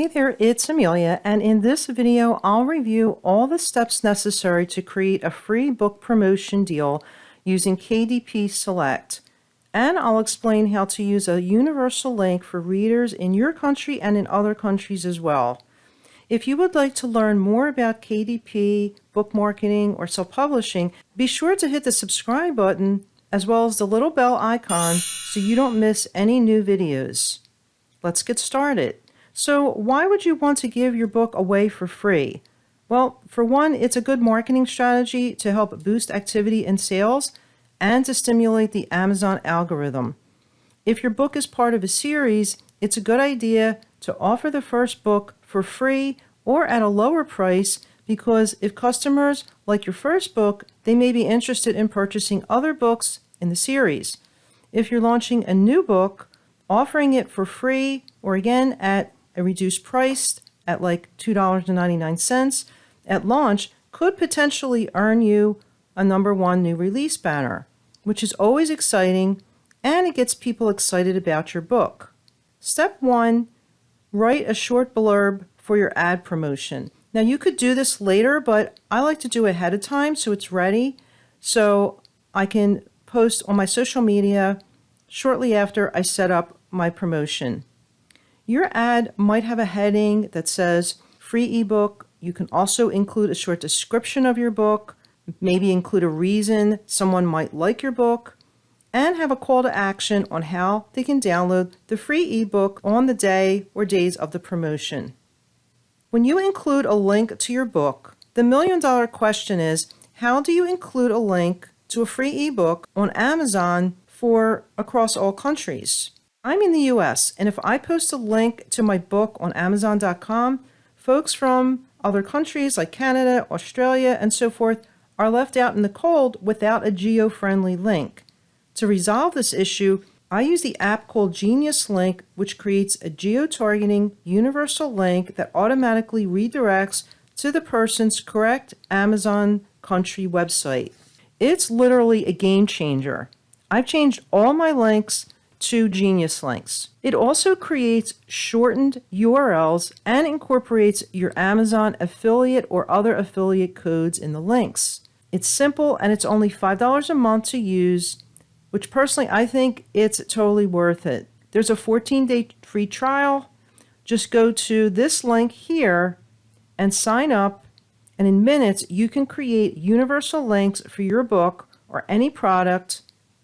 Hey there, it's Amelia, and in this video, I'll review all the steps necessary to create a free book promotion deal using KDP Select. And I'll explain how to use a universal link for readers in your country and in other countries as well. If you would like to learn more about KDP, book marketing, or self-publishing, be sure to hit the subscribe button as well as the little bell icon so you don't miss any new videos. Let's get started. So why would you want to give your book away for free? Well, for one, it's a good marketing strategy to help boost activity and sales and to stimulate the Amazon algorithm. If your book is part of a series, it's a good idea to offer the first book for free or at a lower price because if customers like your first book, they may be interested in purchasing other books in the series. If you're launching a new book, offering it for free or again at a reduced price at like $2.99 at launch could potentially earn you a #1 new release banner, which is always exciting and it gets people excited about your book. Step 1, write a short blurb for your ad promotion. Now you could do this later, but I like to do it ahead of time so it's ready so I can post on my social media shortly after I set up my promotion. Your ad might have a heading that says free ebook. You can also include a short description of your book, maybe include a reason someone might like your book, and have a call to action on how they can download the free ebook on the day or days of the promotion. When you include a link to your book, the million-dollar question is, how do you include a link to a free ebook on Amazon for across all countries? I'm in the US, and if I post a link to my book on Amazon.com, folks from other countries like Canada, Australia, and so forth are left out in the cold without a geo-friendly link. To resolve this issue, I use the app called Genius Link, which creates a geo-targeting universal link that automatically redirects to the person's correct Amazon country website. It's literally a game changer. I've changed all my links to Genius Links. It also creates shortened URLs and incorporates your Amazon affiliate or other affiliate codes in the links. It's simple and it's only $5 a month to use, which personally I think it's totally worth it. There's a 14-day free trial. Just go to this link here and sign up, and in minutes you can create universal links for your book or any product.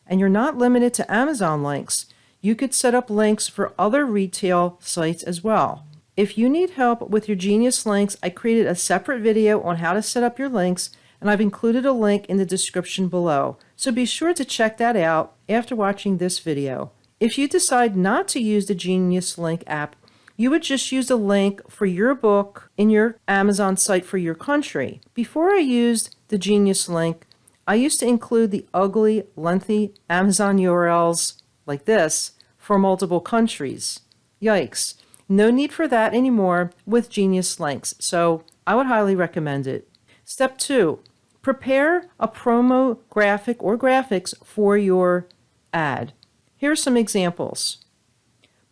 And you're not limited to Amazon links. You could set up links for other retail sites as well. If you need help with your Genius Links, I created a separate video on how to set up your links, and I've included a link in the description below. So be sure to check that out after watching this video. If you decide not to use the Genius Link app, you would just use a link for your book in your Amazon site for your country. Before I used the Genius Link, I used to include the ugly, lengthy Amazon URLs like this for multiple countries. Yikes. No need for that anymore with Genius Links, so I would highly recommend it. Step 2, prepare a promo graphic or graphics for your ad. Here are some examples.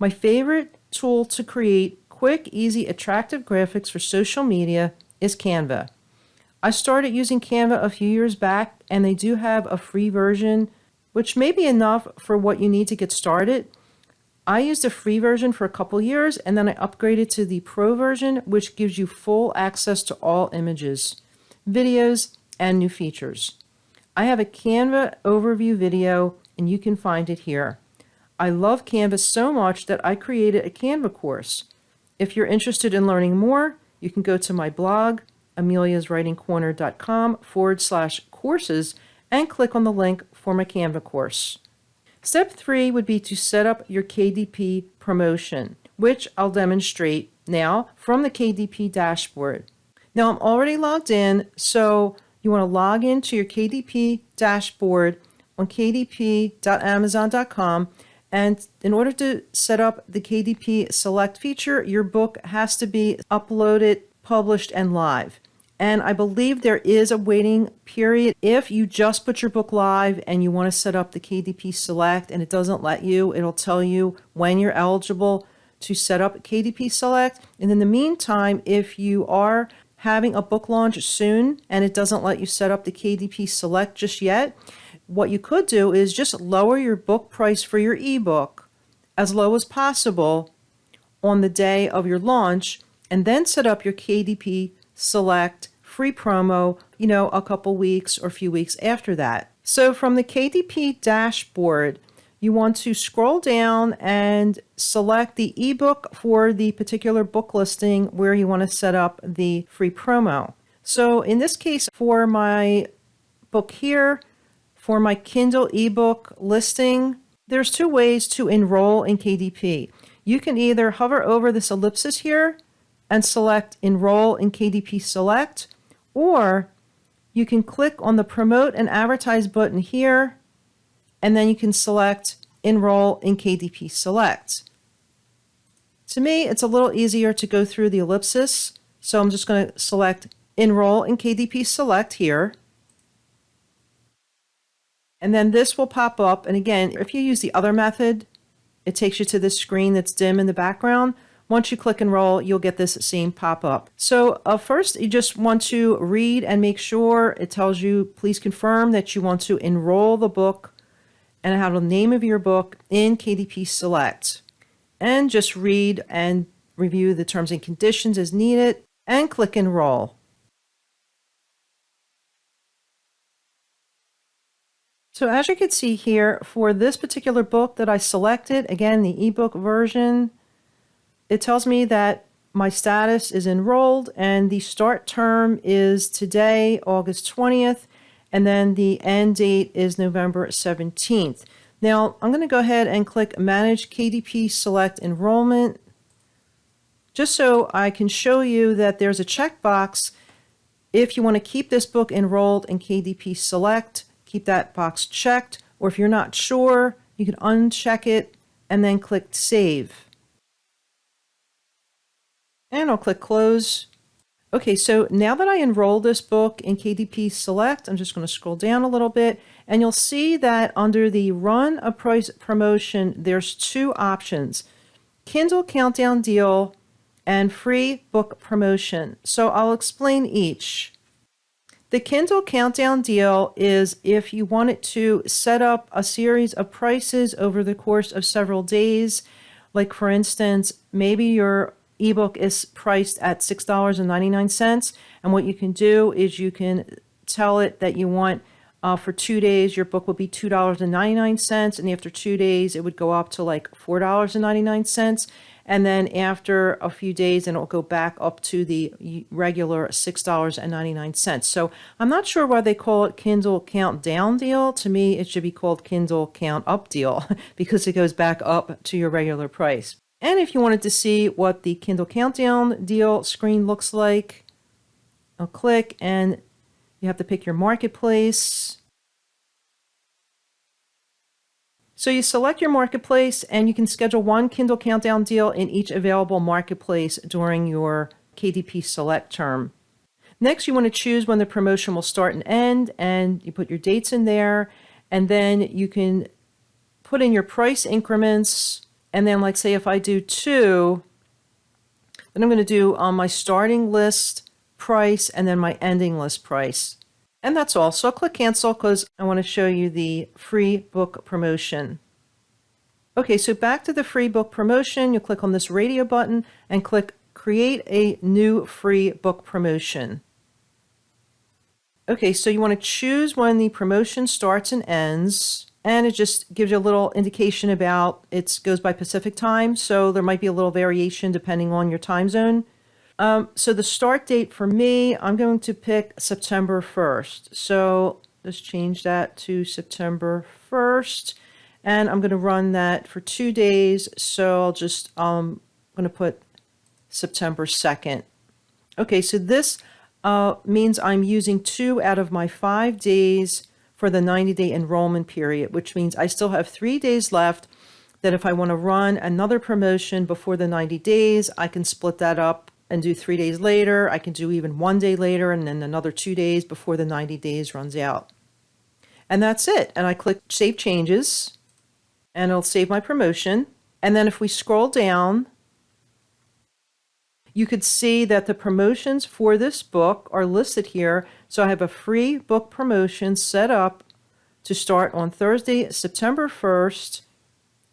My favorite tool to create quick, easy, attractive graphics for social media is Canva. I started using Canva a few years back, and they do have a free version, which may be enough for what you need to get started. I used the free version for a couple years, and then I upgraded to the Pro version, which gives you full access to all images, videos, and new features. I have a Canva overview video, and you can find it here. I love Canva so much that I created a Canva course. If you're interested in learning more, you can go to my blog, ameliaswritingcorner.com/courses, and click on the link for my Canva course. Step 3 would be to set up your KDP promotion, which I'll demonstrate now from the KDP dashboard. Now I'm already logged in, so you want to log into your KDP dashboard on kdp.amazon.com, and in order to set up the KDP Select feature, your book has to be uploaded, published, and live. And I believe there is a waiting period. If you just put your book live and you want to set up the KDP Select and it doesn't let you, it'll tell you when you're eligible. to set up KDP Select. And in the meantime, if you are having a book launch soon and it doesn't let you set up the KDP Select just yet, what you could do is just lower your book price for your ebook as low as possible on the day of your launch, and then set up your KDP Select free promo, a couple weeks or a few weeks after that. So from the KDP dashboard, you want to scroll down and select the ebook for the particular book listing where you want to set up the free promo. So in this case, for my book here, for my Kindle ebook listing, there's two ways to enroll in KDP. You can either hover over this ellipsis here and select Enroll in KDP Select, or you can click on the Promote and Advertise button here, and then you can select Enroll in KDP Select. To me, it's a little easier to go through the ellipsis, so I'm just going to select Enroll in KDP Select here. And then this will pop up, and again, if you use the other method, it takes you to this screen that's dim in the background. Once you click Enroll, you'll get this same pop-up. So first, you just want to read and make sure it tells you, please confirm that you want to enroll the book and have the name of your book in KDP Select. And just read and review the terms and conditions as needed, and click Enroll. So as you can see here, for this particular book that I selected, again, the ebook version, it tells me that my status is enrolled and the start term is today, August 20th, and then the end date is November 17th. Now, I'm going to go ahead and click Manage KDP Select Enrollment, just so I can show you that there's a checkbox. If you want to keep this book enrolled in KDP Select, keep that box checked, or if you're not sure, you can uncheck it and then click Save. And I'll click Close. Okay, so now that I enrolled this book in KDP Select, I'm just going to scroll down a little bit, and you'll see that under the Run a Price promotion, there's two options: Kindle Countdown Deal and Free Book Promotion. So I'll explain each. The Kindle Countdown Deal is if you wanted to set up a series of prices over the course of several days. Like, for instance, maybe your ebook is priced at $6.99, and what you can do is you can tell it that you want for 2 days your book would be $2.99, and after 2 days it would go up to like $4.99, and then after a few days then it'll go back up to the regular $6.99. So I'm not sure why they call it Kindle Countdown Deal. To me, it should be called Kindle Count Up Deal because it goes back up to your regular price. And if you wanted to see what the Kindle Countdown Deal screen looks like, I'll click, and you have to pick your marketplace. So you select your marketplace, and you can schedule one Kindle Countdown deal in each available marketplace during your KDP Select term. Next, you want to choose when the promotion will start and end, and you put your dates in there, and then you can put in your price increments. And then, like, say if I do 2, then I'm going to do my starting list price and then my ending list price. And that's all. So I'll click Cancel because I want to show you the free book promotion. Okay, so back to the free book promotion, you'll click on this radio button and click Create a New Free Book Promotion. Okay, so you want to choose when the promotion starts and ends. And it just gives you a little indication about it goes by Pacific time, so there might be a little variation depending on your time zone. So the start date for me, I'm going to pick September 1st. So let's change that to September 1st. And I'm going to run that for 2 days. So I'll just, I'm going to put September 2nd. Okay, so this means I'm using 2 out of my 5 days for the 90-day enrollment period, which means I still have 3 days left that if I want to run another promotion before the 90 days, I can split that up and do 3 days later. I can do even 1 day later and then another 2 days before the 90 days runs out. And that's it. And I click Save Changes, and it'll save my promotion. And then if we scroll down, You could see that the promotions for this book are listed here. So I have a free book promotion set up to start on Thursday, September 1st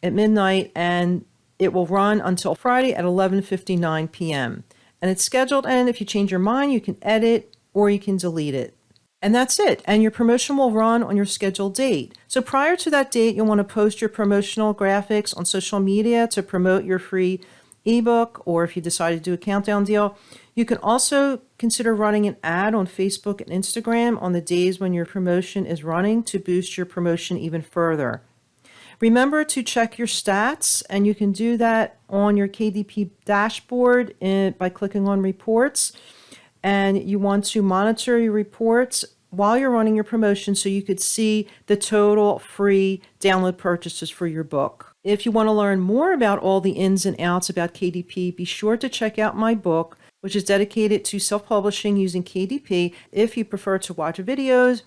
at midnight, and it will run until Friday at 11:59 p.m. And it's scheduled, and if you change your mind, you can edit or you can delete it. And that's it. And your promotion will run on your scheduled date. So prior to that date, you'll want to post your promotional graphics on social media to promote your free ebook, or if you decide to do a countdown deal. You can also consider running an ad on Facebook and Instagram on the days when your promotion is running to boost your promotion even further. Remember to check your stats, and you can do that on your KDP dashboard by clicking on reports. And you want to monitor your reports while you're running your promotion so you could see the total free download purchases for your book. If you want to learn more about all the ins and outs about KDP, be sure to check out my book, which is dedicated to self-publishing using KDP. If you prefer to watch videos,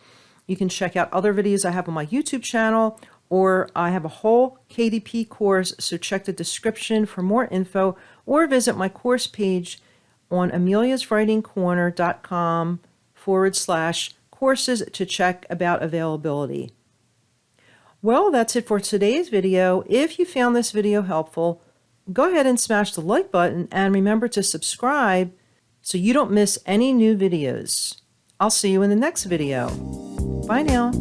you can check out other videos I have on my YouTube channel, or I have a whole KDP course, so check the description for more info, or visit my course page on ameliaswritingcorner.com/courses to check about availability. Well, that's it for today's video. If you found this video helpful, go ahead and smash the like button and remember to subscribe so you don't miss any new videos. I'll see you in the next video. Bye now.